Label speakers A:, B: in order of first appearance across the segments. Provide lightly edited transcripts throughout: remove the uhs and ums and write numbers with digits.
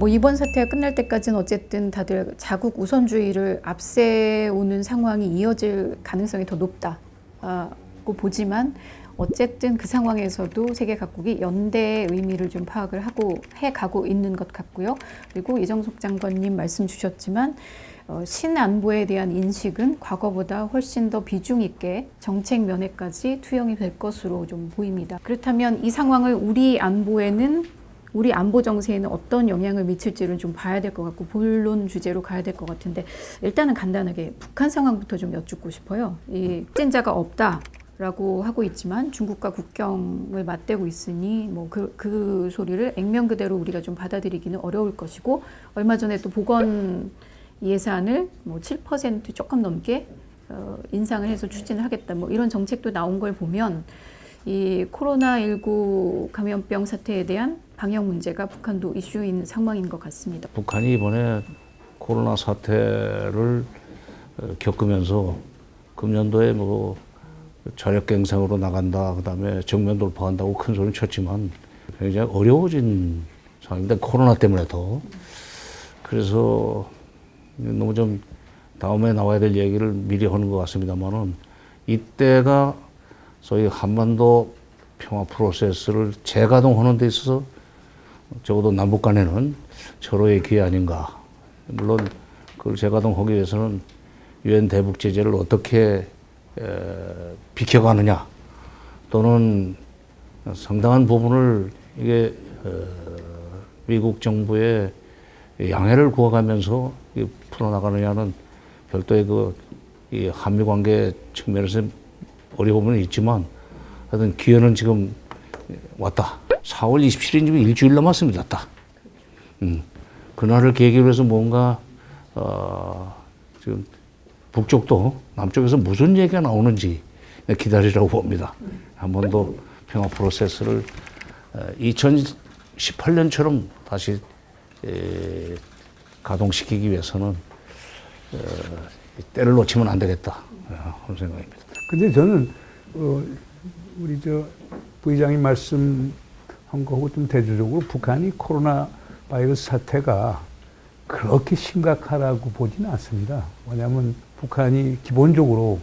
A: 뭐 이번 사태가 끝날 때까지는 어쨌든 다들 자국 우선주의를 앞세우는 상황이 이어질 가능성이 더 높다고 보지만 어쨌든 그 상황에서도 세계 각국이 연대의 의미를 좀 파악을 하고 해가고 있는 것 같고요. 그리고 이정석 장관님 말씀 주셨지만 신안보에 대한 인식은 과거보다 훨씬 더 비중 있게 정책 면에까지 투영이 될 것으로 좀 보입니다. 그렇다면 이 상황을 우리 안보 정세에는 어떤 영향을 미칠지를 좀 봐야 될 것 같고 본론 주제로 가야 될 것 같은데 일단은 간단하게 북한 상황부터 좀 여쭙고 싶어요. 이 확진자가 없다라고 하고 있지만 중국과 국경을 맞대고 있으니 뭐 그 소리를 액면 그대로 우리가 좀 받아들이기는 어려울 것이고 얼마 전에 또 보건 예산을 뭐 7% 조금 넘게 인상을 해서 추진을 하겠다 뭐 이런 정책도 나온 걸 보면 이 코로나19 감염병 사태에 대한 방역 문제가 북한도 이슈인 상황인 것 같습니다.
B: 북한이 이번에 코로나 사태를 겪으면서 금년도에 뭐 자력갱생으로 나간다, 그다음에 정면 돌파한다고 큰 소리 쳤지만 굉장히 어려워진 상황인데 코로나 때문에 더 그래서 너무 좀 다음에 나와야 될 얘기를 미리 하는 것 같습니다만은 이때가 소위 한반도 평화 프로세스를 재가동하는 데 있어서 적어도 남북 간에는 절호의 기회 아닌가. 물론 그걸 재가동하기 위해서는 유엔 대북 제재를 어떻게 비켜가느냐 또는 상당한 부분을 이게 미국 정부의 양해를 구해가면서 풀어나가느냐는 별도의 이 한미 관계 측면에서 어려움은 있지만 하여튼 기회는 지금 왔다. 4월 27일이면 일주일 남았습니다. 딱. 그날을 계기로 해서 뭔가 지금 북쪽도 남쪽에서 무슨 얘기가 나오는지 기다리라고 봅니다. 한 번 더 평화 프로세스를 2018년처럼 다시 가동시키기 위해서는 때를 놓치면 안 되겠다 그런 생각입니다.
C: 근데 저는 우리 부의장이 말씀한 거하고 좀 대조적으로 북한이 코로나 바이러스 사태가 그렇게 심각하다고 보지는 않습니다. 왜냐하면 북한이 기본적으로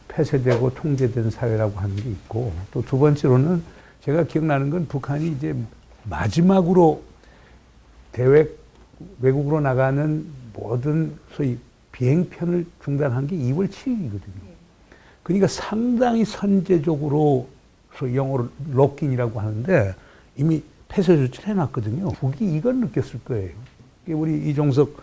C: 폐쇄되고 통제된 사회라고 하는 게 있고 또 두 번째로는 제가 기억나는 건 북한이 이제 마지막으로 외국으로 나가는 모든 소위 비행편을 중단한 게 2월 7일이거든요. 그러니까 상당히 선제적으로 소위 영어로 록인이라고 하는데 이미 폐쇄 조치를 해놨거든요. 북이 이걸 느꼈을 거예요. 우리 이종석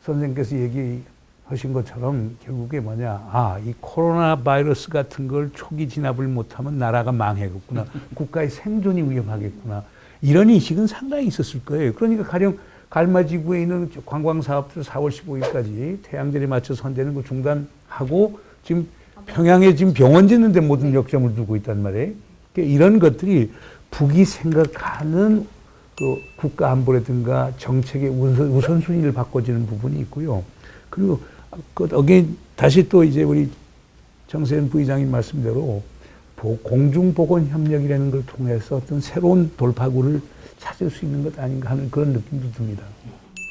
C: 선생께서 얘기하신 것처럼 결국에 뭐냐, 이 코로나 바이러스 같은 걸 초기 진압을 못하면 나라가 망해겠구나. 국가의 생존이 위험하겠구나. 이런 인식은 상당히 있었을 거예요. 그러니까 가령 갈마지구에 있는 관광사업들 4월 15일까지 태양절에 맞춰 선대는 거 중단하고 지금 평양에 지금 병원 짓는 데 모든 역점을 두고 있단 말이에요. 그러니까 이런 것들이 북이 생각하는 그 국가 안보라든가 정책의 우선순위를 바꿔주는 부분이 있고요. 그리고 다시 또 이제 우리 정세현 부의장님 말씀대로 공중보건협력이라는 걸 통해서 어떤 새로운 돌파구를 찾을 수 있는 것 아닌가 하는 그런 느낌도 듭니다.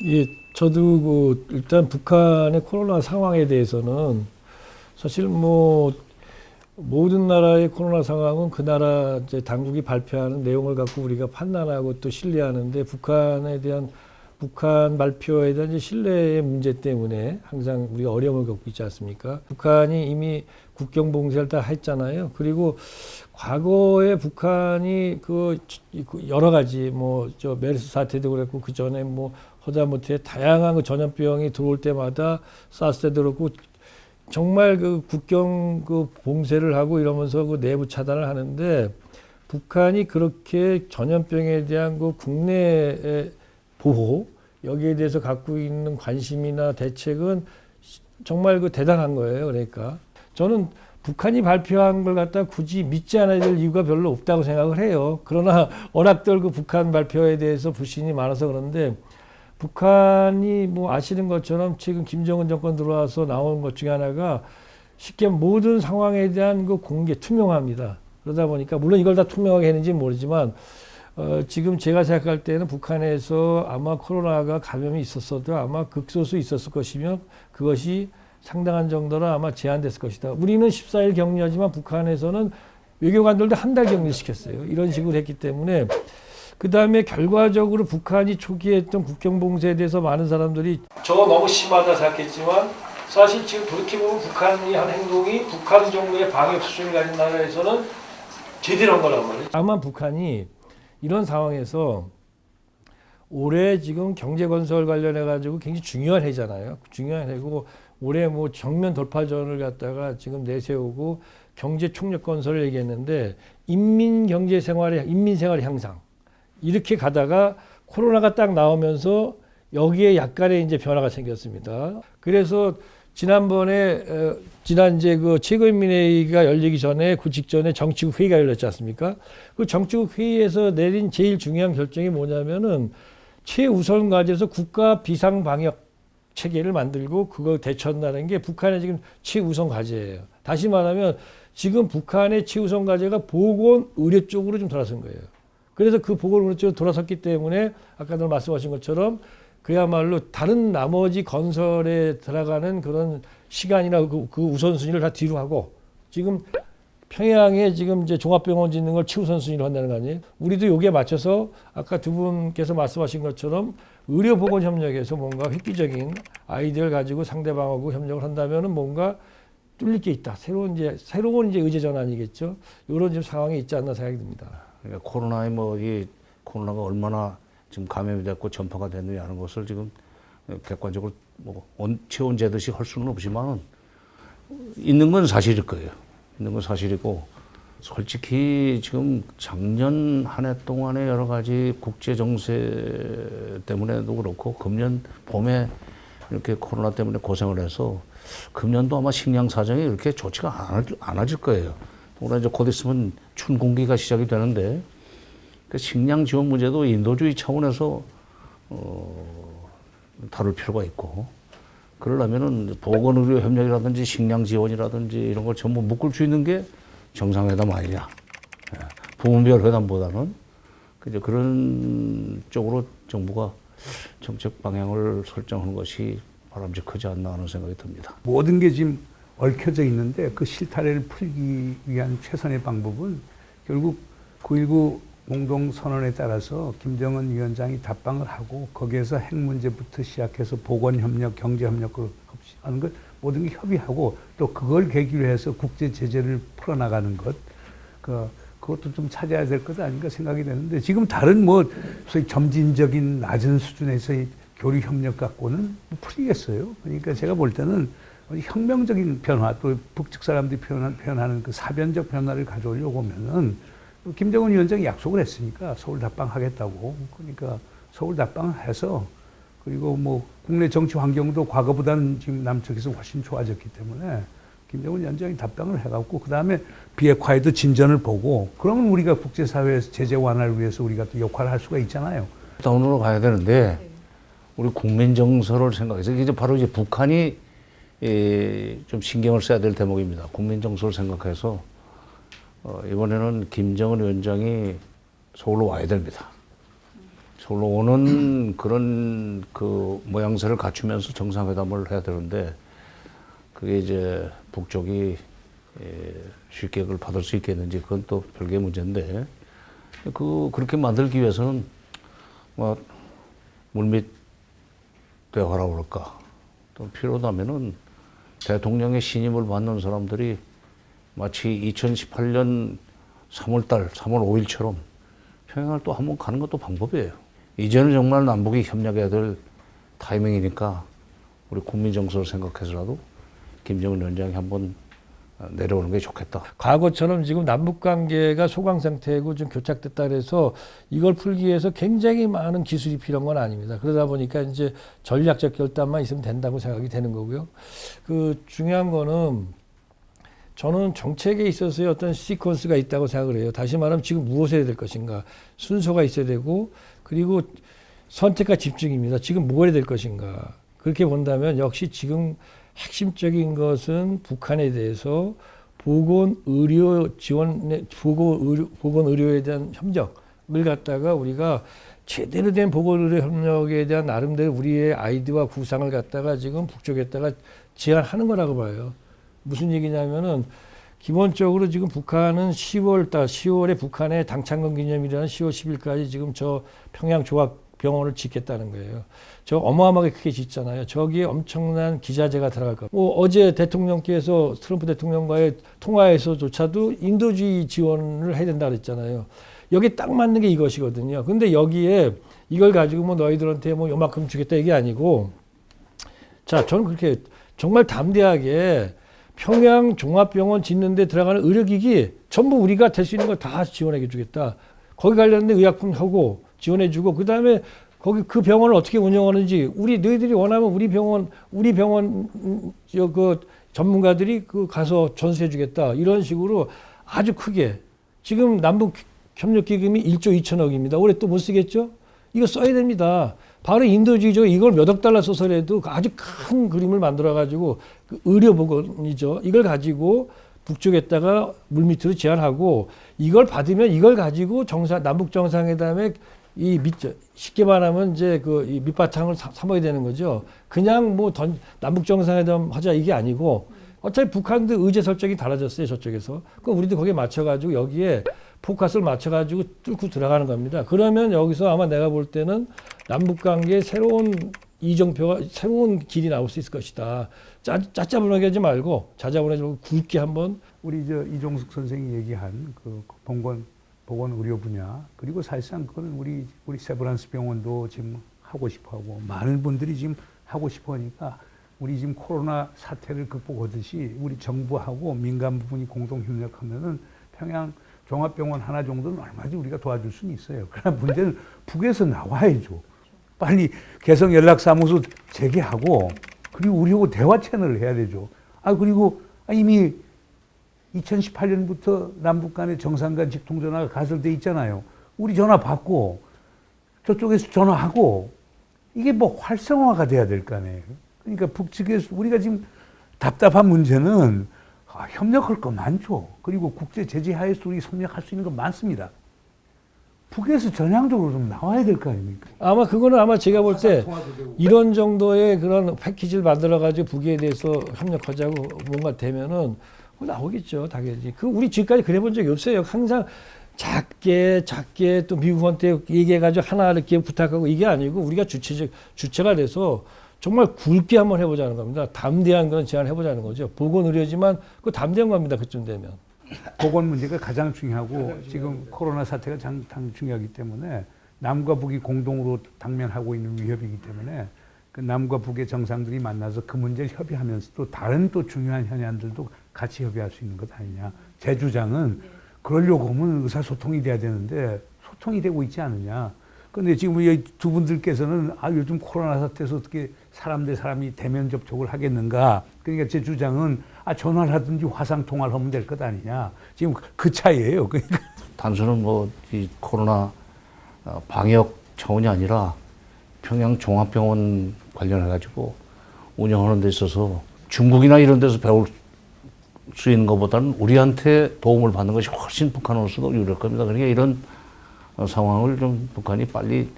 D: 예, 저도 일단 북한의 코로나 상황에 대해서는 사실 모든 나라의 코로나 상황은 그 나라 이제 당국이 발표하는 내용을 갖고 우리가 판단하고 또 신뢰하는데 북한 발표에 대한 신뢰의 문제 때문에 항상 우리가 어려움을 겪고 있지 않습니까? 북한이 이미 국경 봉쇄를 다 했잖아요. 그리고 과거에 북한이 여러 가지 메르스 사태도 그랬고 그 전에 허다못해 다양한 전염병이 들어올 때마다 사스 때도 그렇고 정말 국경 봉쇄를 하고 이러면서 내부 차단을 하는데 북한이 그렇게 전염병에 대한 국내 보호 여기에 대해서 갖고 있는 관심이나 대책은 정말 대단한 거예요. 그러니까 저는 북한이 발표한 걸 갖다 굳이 믿지 않아야 될 이유가 별로 없다고 생각을 해요. 그러나 워낙들 북한 발표에 대해서 불신이 많아서 그런데 북한이 아시는 것처럼 지금 김정은 정권 들어와서 나온 것 중에 하나가 쉽게 모든 상황에 대한 공개 투명합니다. 그러다 보니까 물론 이걸 다 투명하게 했는지 모르지만 지금 제가 생각할 때는 북한에서 아마 코로나가 감염이 있었어도 아마 극소수 있었을 것이며 그것이 상당한 정도로 아마 제한됐을 것이다. 우리는 14일 격리하지만 북한에서는 외교관들도 한 달 격리시켰어요. 이런 식으로 했기 때문에 그 다음에 결과적으로 북한이 초기에 했던 국경봉쇄에 대해서 많은 사람들이 저거 너무 심하다 생각했지만 사실 지금 그렇게 보면 북한이 한 행동이 북한 정도의 방역 수준을 가진 나라에서는 제대로 한 거란 말이에요. 다만 북한이 이런 상황에서 올해 지금 경제 건설 관련해 가지고 굉장히 중요한 해잖아요. 중요한 해고 올해 뭐 정면 돌파전을 갖다가 지금 내세우고 경제 총력 건설을 얘기했는데 인민 생활의 향상 이렇게 가다가 코로나가 딱 나오면서 여기에 약간의 이제 변화가 생겼습니다. 그래서 지난번에 지난 이제 그 최고인민회의가 열리기 전에 그 직전에 정치국 회의가 열렸지 않습니까? 그 정치국 회의에서 내린 제일 중요한 결정이 뭐냐면은 최우선 과제에서 국가 비상 방역 체계를 만들고 그걸 대처한다는 게 북한의 지금 최우선 과제예요. 다시 말하면 지금 북한의 최우선 과제가 보건 의료 쪽으로 좀 돌아선 거예요. 그래서 그 보건 의료 쪽으로 돌아섰기 때문에 아까도 말씀하신 것처럼 그야말로 다른 나머지 건설에 들어가는 그런 시간이나 그 우선순위를 다 뒤로 하고 지금 평양에 지금 이제 종합병원 짓는 걸 최우선순위로 한다는 거 아니에요? 우리도 여기에 맞춰서 아까 두 분께서 말씀하신 것처럼 의료보건협력에서 뭔가 획기적인 아이디어를 가지고 상대방하고 협력을 한다면은 뭔가 뚫릴 게 있다. 새로운 이제 의제 전환이겠죠. 이런 지금 상황이 있지 않나 생각이 듭니다.
B: 그러니까 이 코로나가 얼마나 지금 감염이 됐고 전파가 됐느냐 하는 것을 지금 객관적으로 뭐 체온재듯이 할 수는 없지만 있는 건 사실일 거예요. 있는 건 사실이고 솔직히 지금 작년 한 해 동안의 여러 가지 국제 정세 때문에도 그렇고 금년 봄에 이렇게 코로나 때문에 고생을 해서 금년도 아마 식량 사정이 이렇게 좋지가 않아질 거예요. 오늘 이제 곧 있으면 춘공기가 시작이 되는데 그 식량 지원 문제도 인도주의 차원에서 다룰 필요가 있고 그러려면은 보건의료 협력이라든지 식량 지원이라든지 이런 걸 전부 묶을 수 있는 게 정상회담 아니냐. 부문별 회담보다는 이제 그런 쪽으로 정부가 정책 방향을 설정하는 것이 바람직하지 않나 하는 생각이 듭니다.
C: 모든 게 지금 얽혀져 있는데 그 실타래를 풀기 위한 최선의 방법은 결국 9.19 공동선언에 따라서 김정은 위원장이 답방을 하고 거기에서 핵 문제부터 시작해서 보건협력, 경제협력을 하는 것 모든 게 협의하고 또 그걸 계기로 해서 국제 제재를 풀어나가는 것 그것도 좀 찾아야 될 것 아닌가 생각이 되는데 지금 다른 뭐 소위 점진적인 낮은 수준에서의 교류 협력 갖고는 풀리겠어요. 그러니까 제가 볼 때는 혁명적인 변화 또 북측 사람들이 표현하는 그 사변적 변화를 가져오려고 하면은 김정은 위원장이 약속을 했으니까 서울 답방하겠다고. 그러니까 서울 답방을 해서 그리고 뭐 국내 정치 환경도 과거보다는 지금 남측에서 훨씬 좋아졌기 때문에 김정은 위원장이 답방을 해갖고 그 다음에 비핵화에도 진전을 보고 그러면 우리가 국제사회에서 제재 완화를 위해서 우리가 또 역할을 할 수가 있잖아요.
B: 다운으로 가야 되는데 우리 국민 정서를 생각해서 이제 바로 이제 북한이 좀 신경을 써야 될 대목입니다. 국민 정서를 생각해서 이번에는 김정은 위원장이 서울로 와야 됩니다. 서울로 오는 그런 그 모양새를 갖추면서 정상회담을 해야 되는데 그게 이제 북쪽이 쉽게 그걸 받을 수 있겠는지 그건 또 별개의 문제인데 그렇게 만들기 위해서는 뭐 물밑 대화라고 그럴까 또 필요하다면은 대통령의 신임을 받는 사람들이 마치 2018년 3월 5일처럼 평양을 또 한번 가는 것도 방법이에요. 이제는 정말 남북이 협력해야 될 타이밍이니까 우리 국민 정서를 생각해서라도 김정은 위원장이 한번 내려오는 게 좋겠다.
D: 과거처럼 지금 남북 관계가 소강 상태고 좀 교착됐다 그래서 이걸 풀기 위해서 굉장히 많은 기술이 필요한 건 아닙니다. 그러다 보니까 이제 전략적 결단만 있으면 된다고 생각이 되는 거고요. 그 중요한 거는 저는 정책에 있어서의 어떤 시퀀스가 있다고 생각을 해요. 다시 말하면 지금 무엇을 해야 될 것인가. 순서가 있어야 되고 그리고 선택과 집중입니다. 지금 뭘 해야 될 것인가. 그렇게 본다면 역시 지금 핵심적인 것은 북한에 대해서 보건의료에 대한 협력을 갖다가 우리가 제대로 된 보건의료 협력에 대한 나름대로 우리의 아이디어와 구상을 갖다가 지금 북쪽에다가 제안하는 거라고 봐요. 무슨 얘기냐면은 기본적으로 지금 북한은 10월에 북한의 당창건 기념일이라는 10월 10일까지 지금 저 평양 종합병원을 짓겠다는 거예요. 저 어마어마하게 크게 짓잖아요. 저기에 엄청난 기자재가 들어갈 겁니다. 뭐 어제 대통령께서 트럼프 대통령과의 통화에서조차도 인도주의 지원을 해야 된다 그랬잖아요. 여기 딱 맞는 게 이것이거든요. 근데 여기에 이걸 가지고 뭐 너희들한테 뭐 요만큼 주겠다 이게 아니고, 자, 저는 그렇게 정말 담대하게 평양 종합병원 짓는데 들어가는 의료기기 전부 우리가 될 수 있는 거 다 지원해 주겠다. 거기 관련된 의약품 하고 지원해 주고, 그 다음에 거기 그 병원을 어떻게 운영하는지 너희들이 원하면 우리 병원 그 전문가들이 그 가서 전수해 주겠다. 이런 식으로 아주 크게. 지금 남북 협력 기금이 1조 2천억입니다. 올해 또 못 쓰겠죠? 이거 써야 됩니다. 바로 인도주의죠. 이걸 몇 억 달러 써서라도 아주 큰 그림을 만들어가지고 그 의료보건이죠. 이걸 가지고 북쪽에다가 물밑으로 제안하고, 이걸 받으면 이걸 가지고 남북 정상회담에 쉽게 말하면 이제 이 밑바탕을 삼아야 되는 거죠. 그냥 뭐 남북 정상회담 하자 이게 아니고, 어차피 북한도 의제 설정이 달라졌어요. 저쪽에서. 그럼 우리도 거기에 맞춰가지고 여기에 포커스를 맞춰가지고 뚫고 들어가는 겁니다. 그러면 여기서 아마 내가 볼 때는 남북관계에 새로운 이정표가, 새로운 길이 나올 수 있을 것이다. 짜짜부하게 하지 말고 자자분하지 말고 굵게 한번.
C: 우리 이종숙 선생이 얘기한 그 보건 의료 분야, 그리고 사실상 그거는 우리 세브란스 병원도 지금 하고 싶어하고 많은 분들이 지금 하고 싶어하니까, 우리 지금 코로나 사태를 극복하듯이 우리 정부하고 민간 부분이 공동 협력하면은 평양 종합병원 하나 정도는 얼마든지 우리가 도와줄 수는 있어요. 그러나 문제는 북에서 나와야죠. 빨리 개성 연락사무소 재개하고, 그리고 우리하고 대화 채널을 해야 되죠. 그리고 이미 2018년부터 남북 간의 정상 간 직통전화가 가설돼 있잖아요. 우리 전화 받고 저쪽에서 전화하고, 이게 뭐 활성화가 돼야 될 거 아니에요. 그러니까 북측에서 우리가 지금 답답한 문제는 협력할 거 많죠. 그리고 국제 제재 하에서 우리 협력할 수 있는 거 많습니다. 북에서 전향적으로 좀 나와야 될 거 아닙니까?
D: 아마 그거는 아마 제가 볼 때 이런 정도의 그런 패키지를 만들어가지고 북에 대해서 협력하자고 뭔가 되면은 나오겠죠. 당연히. 우리 지금까지 그래 본 적이 없어요. 항상 작게 또 미국한테 얘기해가지고 하나 이렇게 부탁하고, 이게 아니고 우리가 주체가 돼서 정말 굵게 한번 해보자는 겁니다. 담대한 그런 제안해보자는 거죠. 보건의료지만 그 담대한 겁니다. 그쯤 되면.
C: 보건 문제가 가장 중요하고 지금 코로나 사태가 가장 중요하기 때문에 남과 북이 공동으로 당면하고 있는 위협이기 때문에 그 남과 북의 정상들이 만나서 그 문제를 협의하면서 또 다른 또 중요한 현안들도 같이 협의할 수 있는 것 아니냐. 제 주장은 그러려고 하면 의사소통이 돼야 되는데 소통이 되고 있지 않느냐. 근데 지금 이 두 분들께서는 요즘 코로나 사태에서 어떻게 사람이 대면 접촉을 하겠는가. 그러니까 제 주장은 전화를 하든지 화상 통화를 하면 될 것 아니냐. 지금 그 차이예요. 그러니까
B: 단순은 이 코로나 방역 차원이 아니라 평양 종합병원 관련해가지고 운영하는 데 있어서 중국이나 이런 데서 배울 수 있는 것보다는 우리한테 도움을 받는 것이 훨씬 북한으로서도 유리할 겁니다. 그러니까 이런 상황을 좀 북한이 빨리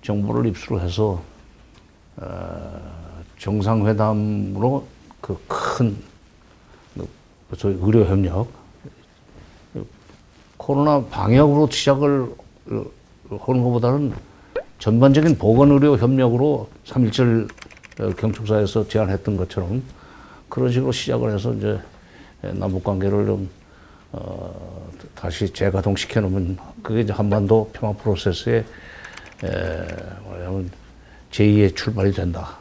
B: 정보를 입수를 해서 정상회담으로 그 큰 의료 협력, 코로나 방역으로 시작을 하는 것보다는 전반적인 보건의료 협력으로 3.17 경축사에서 제안했던 것처럼 그런 식으로 시작을 해서 이제 남북 관계를 좀 다시 재가동시켜 놓으면 그게 이제 한반도 평화 프로세스의 뭐냐면 제2의 출발이 된다.